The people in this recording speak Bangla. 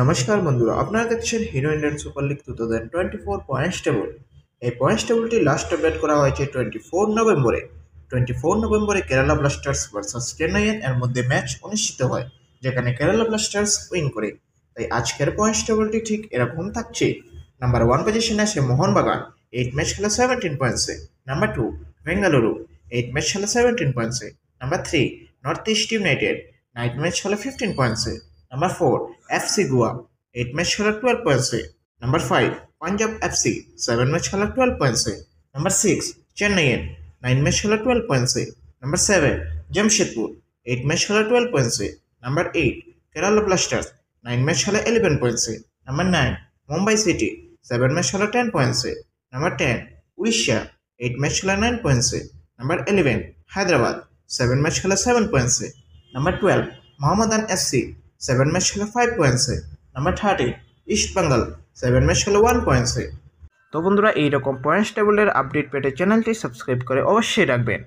নমস্কার বন্ধুরা, আপনারা দেখছেন hero Indian super league 2024 points table. এই পয়েন্টস টেবলটি লাস্ট আপডেট করা হয়েছে 24 নভেম্বরে কেরালা ব্লাস্টার্স ভার্সাস চেন্নাই এর মধ্যে ম্যাচ অনুষ্ঠিত হয়, যেখানে কেরালা ব্লাস্টার্স উইন করে। তাই আজকের পয়েন্টস টেবলটি ঠিক এরকম থাকছে। নাম্বার 1 পজিশনে আছে মোহনবাগান, 8 ম্যাচ খেলা 17 পয়েন্টসে। নাম্বার 2 বেঙ্গালুরু, 8 ম্যাচ খেলা 17 পয়েন্টসে। Number 3 north east united, 9 match খেলা 15 পয়েন্টসে। Number 4, FC Goa, 8 match খেলা 12 points. Number 5, Punjab FC, 7 match খেলা 12 points. Number 6, Chennai, 9 match খেলা 12 points. Number 7, Jamshedpur, 8 match খেলা 12 points. Number 8, Kerala Blasters, 9 match খেলা 11 points. Number 9, Mumbai City, 7 match খেলা 10 points. Number 10, Odisha, 8 match খেলা 9 points. Number 11, Hyderabad, 7 match খেলা 7 points. Number 12, Mohammedan FC, 7 match খেলে 5 পয়েন্টসে। নাম্বার 30 ইস্ট বেঙ্গল, 7 ম্যাচ খেলে 1 পয়েন্টসে। তো বন্ধুরা, এইরকম পয়েন্টস টেবিলের আপডেট পেতে চ্যানেলটি সাবস্ক্রাইব করে অবশ্যই রাখবেন।